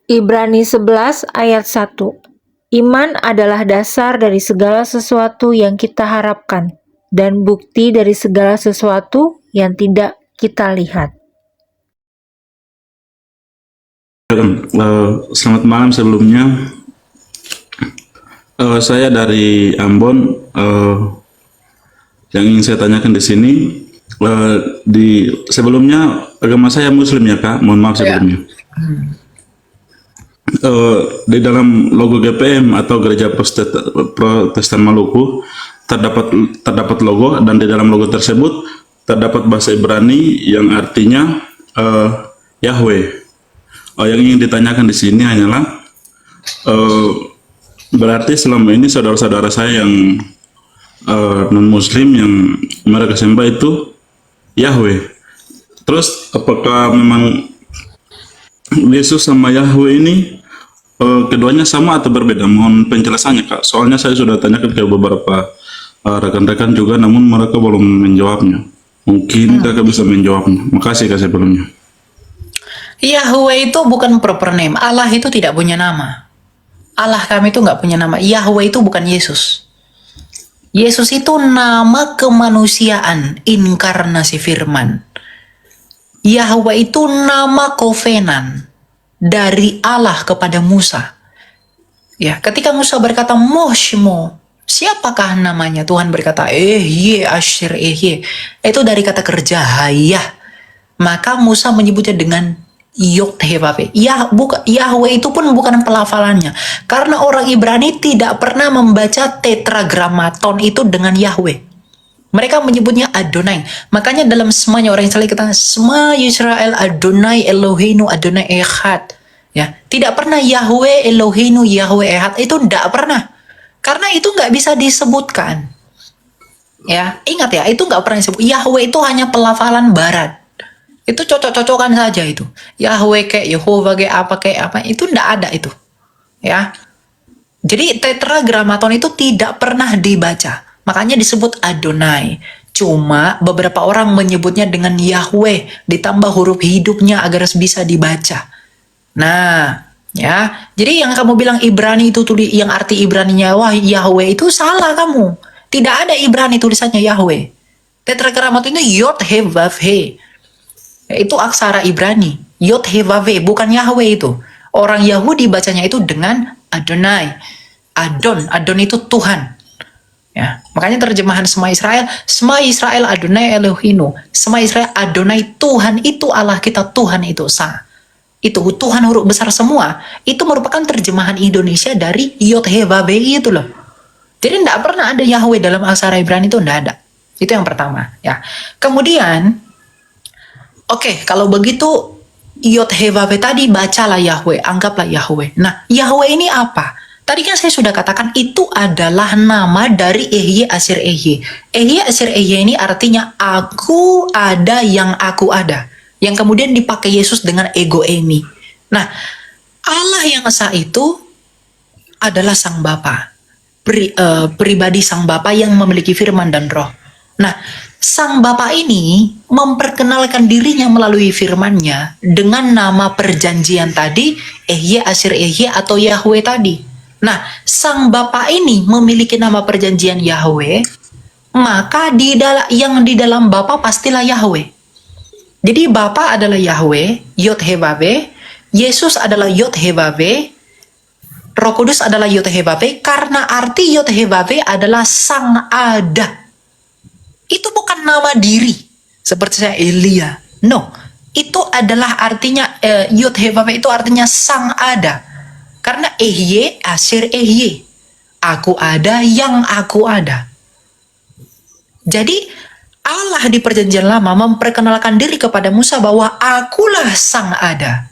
Ibrani 11 ayat 1. Iman adalah dasar dari segala sesuatu yang kita harapkan dan bukti dari segala sesuatu yang tidak kita lihat. Selamat malam sebelumnya. Saya dari Ambon. Yang ingin saya tanyakan di sini, sebelumnya agama saya Muslim ya Kak. Mohon maaf sebelumnya. Di dalam logo GPM atau Gereja Protestan Maluku terdapat logo, dan di dalam logo tersebut terdapat bahasa Ibrani yang artinya Yahweh. Yang ingin ditanyakan di sini hanyalah berarti selama ini saudara-saudara saya yang non Muslim yang mereka sembah itu Yahweh. Terus apakah memang Yesus sama Yahweh ini keduanya sama atau berbeda? Mohon penjelasannya Kak. Soalnya saya sudah tanyakan ke beberapa rekan-rekan juga, namun mereka belum menjawabnya. Mungkin Kakak bisa menjawabnya. Makasih Kak sebelumnya. Yahweh itu bukan proper name. Allah itu tidak punya nama. Allah kami itu nggak punya nama. Yahweh itu bukan Yesus. Yesus itu nama kemanusiaan, inkarnasi firman. Yahweh itu nama kovenan dari Allah kepada Musa. Ya, ketika Musa berkata Moshmo, siapakah namanya? Tuhan berkata Ehye Asher Ehye. Itu dari kata kerja hayah. Maka Musa menyebutnya dengan Yod-Heh-Vav-He. Yahweh itu pun bukan pelafalannya. Karena orang Ibrani tidak pernah membaca tetragrammaton itu dengan Yahweh. Mereka menyebutnya Adonai. Makanya dalam semanya orang Israel kata Sema Yisrael Adonai Eloheinu Adonai Echad. Ya, tidak pernah Yahweh Eloheinu Yahweh Echad, itu tidak pernah. Karena itu nggak bisa disebutkan. Ya, ingat ya, itu nggak pernah disebut. Yahweh itu hanya pelafalan barat. Itu cocok-cocokan saja itu. Yahweh kayak Yehova kayak apa, itu ndak ada itu. Ya. Jadi tetragrammaton itu tidak pernah dibaca. Makanya disebut Adonai. Cuma beberapa orang menyebutnya dengan Yahweh ditambah huruf hidupnya agar bisa dibaca. Nah, ya. Jadi yang kamu bilang Ibrani itu yang arti Ibraninya wah Yahweh itu salah kamu. Tidak ada Ibrani tulisannya Yahweh. Tetragrammaton itu Yod-Heh-Vav-He. Itu aksara Ibrani, Yod-Heh-Vav-He, bukan Yahweh itu. Orang Yahudi bacanya itu dengan Adonai. Adon itu Tuhan. Ya, makanya terjemahan Sema Israel Adonai Elohinu. Sema Israel Adonai Tuhan itu Allah kita, Tuhan itu Sa. Itu Tuhan huruf besar semua. Itu merupakan terjemahan Indonesia dari Yod-Heh-Vav-He itu loh. Jadi tidak pernah ada Yahweh dalam aksara Ibrani itu, tidak ada. Itu yang pertama. Ya. Kemudian Oke, kalau begitu Yod-Heh-Vav-He tadi bacalah Yahweh, anggaplah Yahweh. Nah, Yahweh ini apa? Tadi kan saya sudah katakan itu adalah nama dari Ehye Asher Ehye. Ehye Asher Ehye ini artinya aku ada yang aku ada. Yang kemudian dipakai Yesus dengan ego emi. Nah, Allah yang esa itu adalah Sang Bapa. Pribadi Sang Bapa yang memiliki firman dan roh. Nah, Sang Bapa ini memperkenalkan dirinya melalui firman-Nya dengan nama perjanjian tadi, Ehye Asher Ehye atau Yahweh tadi. Nah, Sang Bapa ini memiliki nama perjanjian Yahweh, maka yang di dalam Bapa pastilah Yahweh. Jadi Bapa adalah Yahweh, Yod-Heh-Vav-He, Yesus adalah Yod-Heh-Vav-He, Roh Kudus adalah Yod-Heh-Vav-He, karena arti Yod-Heh-Vav-He adalah Sang Ada. Itu bukan nama diri seperti saya Elia. No, itu adalah artinya Yod-Heh-Vav-He itu artinya Sang Ada. Karena Ehye Asher Ehye, aku ada yang aku ada. Jadi Allah di perjanjian lama memperkenalkan diri kepada Musa bahwa akulah Sang Ada.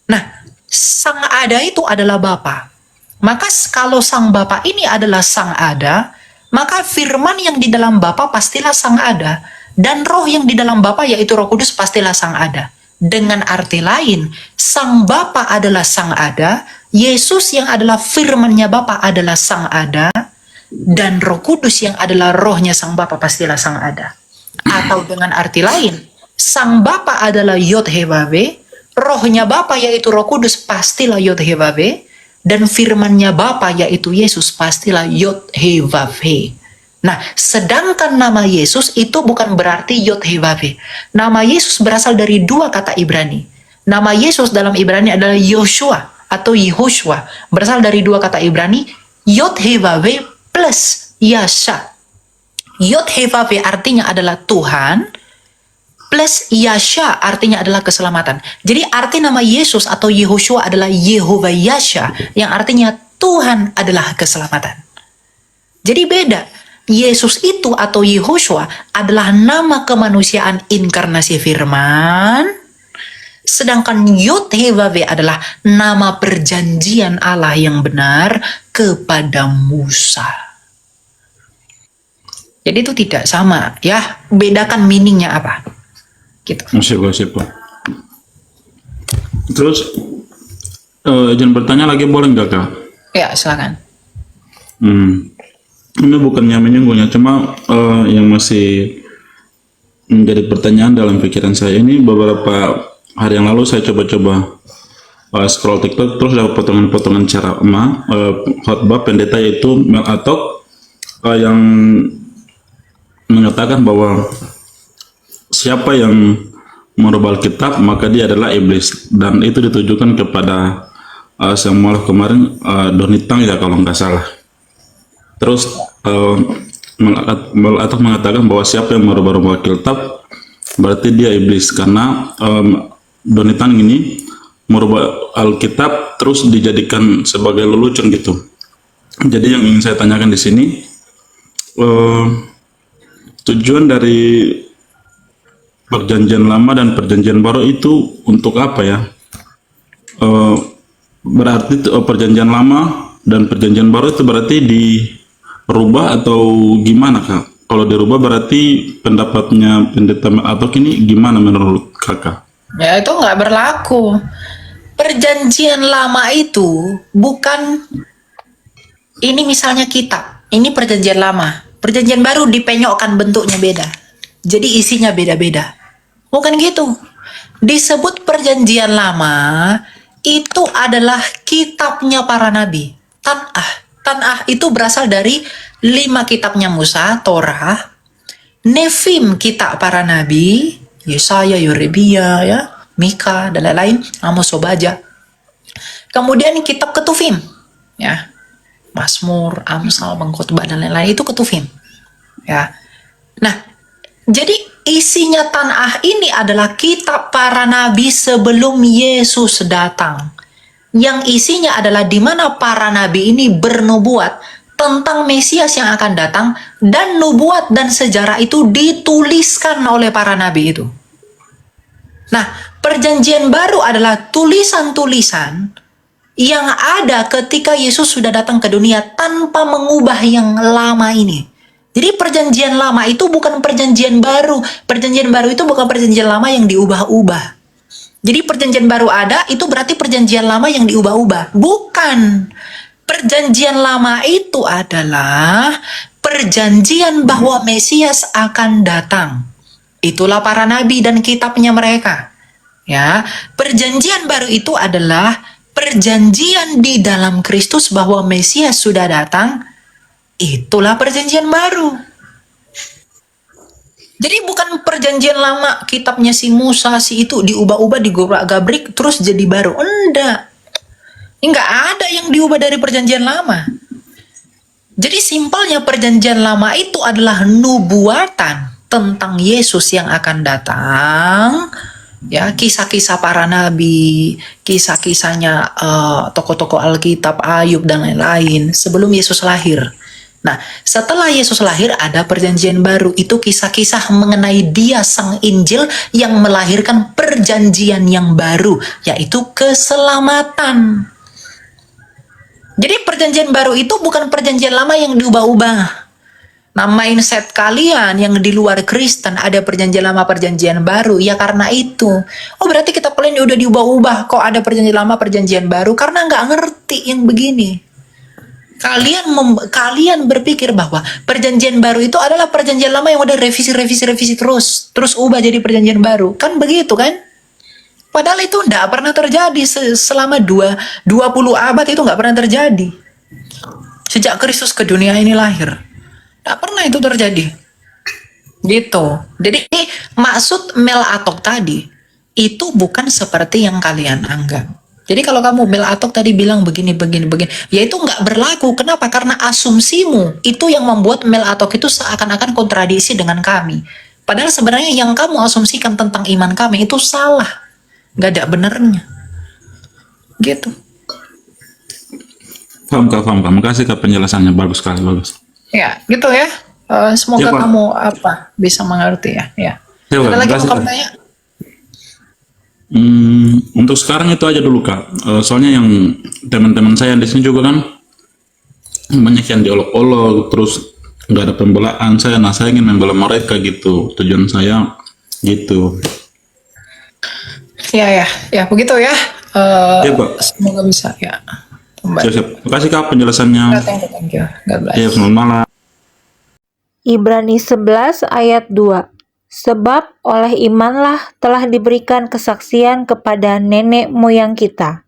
Nah, Sang Ada itu adalah Bapa. Maka kalau Sang Bapa ini adalah Sang Ada, maka firman yang di dalam Bapa pastilah Sang Ada, dan roh yang di dalam Bapa yaitu Roh Kudus pastilah Sang Ada. Dengan arti lain, Sang Bapa adalah Sang Ada, Yesus yang adalah firman-Nya Bapa adalah Sang Ada, dan Roh Kudus yang adalah rohnya Sang Bapa pastilah Sang Ada. Atau dengan arti lain, Sang Bapa adalah Yod-Heh-Vav-He, Rohnya Bapa yaitu Roh Kudus pastilah Yod He Vav He, dan firmannya Bapa yaitu Yesus pastilah Yod He Vav He. Nah, sedangkan nama Yesus itu bukan berarti Yod He Vav He. Nama Yesus berasal dari dua kata Ibrani. Nama Yesus dalam Ibrani adalah Yoshua atau Yehoshua, berasal dari dua kata Ibrani, Yod He Vav He plus Yasha. Yod He Vav He artinya adalah Tuhan, plus Yasha artinya adalah keselamatan. Jadi arti nama Yesus atau Yehoshua adalah Yehovah Yasha, yang artinya Tuhan adalah keselamatan. Jadi beda. Yesus itu atau Yehoshua adalah nama kemanusiaan inkarnasi firman, sedangkan Yod He Vav He adalah nama perjanjian Allah yang benar kepada Musa. Jadi itu tidak sama ya, bedakan meaningnya apa gitu. Sip. Terus izin bertanya lagi boleh nggak Kak? Ya silakan. Ini bukannya menyinggungnya, cuma yang masih menjadi pertanyaan dalam pikiran saya ini, beberapa hari yang lalu saya coba-coba scroll TikTok, terus ada potongan-potongan ceramah khotbah pendeta yaitu Mel Atok yang mengatakan bahwa siapa yang merubah Alkitab maka dia adalah iblis, dan itu ditujukan kepada Samuel kemarin, Donitang ya kalau nggak salah. Terus Mel Atok mengatakan bahwa siapa yang merubah Alkitab berarti dia iblis, karena Donitang ini merubah Alkitab terus dijadikan sebagai lelucon gitu. Jadi yang ingin saya tanyakan di sini, tujuan dari Perjanjian Lama dan Perjanjian Baru itu untuk apa ya? Berarti Perjanjian Lama dan Perjanjian Baru itu berarti dirubah atau gimana Kak? Kalau dirubah berarti pendapatnya pendeta atau ini gimana menurut Kakak? Ya itu nggak berlaku. Perjanjian Lama itu bukan, ini misalnya kitab, ini Perjanjian Lama. Perjanjian Baru dipenyokkan, bentuknya beda. Jadi isinya beda-beda. Bukan gitu. Disebut Perjanjian Lama itu adalah kitabnya para nabi. Tanah itu berasal dari 5 kitabnya Musa, Torah, Nefim kitab para nabi, Yesaya, Yeremia, ya, Mika dan lain-lain, Amos, Obaja. Kemudian kitab Ketuvim, ya, Mazmur, Amsal, Pengkhotbah dan lain-lain, itu Ketuvim. Ya. Nah, jadi isinya Tanakh ini adalah kitab para nabi sebelum Yesus datang. Yang isinya adalah di mana para nabi ini bernubuat tentang Mesias yang akan datang, dan nubuat dan sejarah itu dituliskan oleh para nabi itu. Nah, Perjanjian Baru adalah tulisan-tulisan yang ada ketika Yesus sudah datang ke dunia tanpa mengubah yang lama ini. Jadi Perjanjian Lama itu bukan Perjanjian Baru. Perjanjian Baru itu bukan Perjanjian Lama yang diubah-ubah. Jadi Perjanjian Baru ada, itu berarti Perjanjian Lama yang diubah-ubah. Bukan. Perjanjian Lama itu adalah perjanjian bahwa Mesias akan datang. Itulah para nabi dan kitabnya mereka. Ya, Perjanjian Baru itu adalah perjanjian di dalam Kristus bahwa Mesias sudah datang. Itulah Perjanjian Baru. Jadi bukan Perjanjian Lama kitabnya si Musa si itu diubah-ubah, digobrak-gabrik terus jadi baru. Enggak. Enggak ada yang diubah dari Perjanjian Lama. Jadi simpelnya Perjanjian Lama itu adalah nubuatan tentang Yesus yang akan datang. Ya, kisah-kisah para nabi, kisah-kisahnya tokoh-tokoh Alkitab, Ayub dan lain-lain sebelum Yesus lahir. Nah, setelah Yesus lahir ada Perjanjian Baru, itu kisah-kisah mengenai Dia Sang Injil yang melahirkan perjanjian yang baru, yaitu keselamatan. Jadi Perjanjian Baru itu bukan Perjanjian Lama yang diubah-ubah. Nah, mindset kalian yang di luar Kristen ada Perjanjian Lama, Perjanjian Baru, ya karena itu. Oh, berarti kitab kalian udah diubah-ubah, kok ada Perjanjian Lama, Perjanjian Baru? Karena nggak ngerti yang begini. Kalian berpikir bahwa Perjanjian Baru itu adalah Perjanjian Lama yang udah revisi terus ubah jadi Perjanjian Baru. Kan begitu kan? Padahal itu tidak pernah terjadi selama 20 abad, itu nggak pernah terjadi. Sejak Kristus ke dunia ini lahir. Tidak pernah itu terjadi. Gitu. Jadi maksud Mel Atok tadi, itu bukan seperti yang kalian anggap. Jadi kalau kamu Mel Atok tadi bilang begini, ya itu nggak berlaku. Kenapa? Karena asumsimu itu yang membuat Mel Atok itu seakan-akan kontradiksi dengan kami. Padahal sebenarnya yang kamu asumsikan tentang iman kami itu salah. Nggak ada benernya. Gitu. Paham Kak, paham Kak. Makasih Kak penjelasannya, bagus sekali, bagus. Ya, gitu ya. Semoga Ya, Pak. kamu bisa mengerti ya. Ya. Ya, Pak. Ada lagi Makasih, mau kamu Kak. tanya? Untuk sekarang itu aja dulu Kak. Soalnya yang teman-teman saya di sini juga kan banyak yang diolok-olok, terus nggak ada pembelaan saya. Nah, saya ingin membela mereka gitu. Tujuan saya gitu. Ya, begitu ya. Ya Pak. Semoga bisa ya. Siap-siap. Makasih Kak penjelasannya. Thank you. God bless. Ya, selamat malam. Ibrani 11 ayat 2. Sebab oleh imanlah telah diberikan kesaksian kepada nenek moyang kita,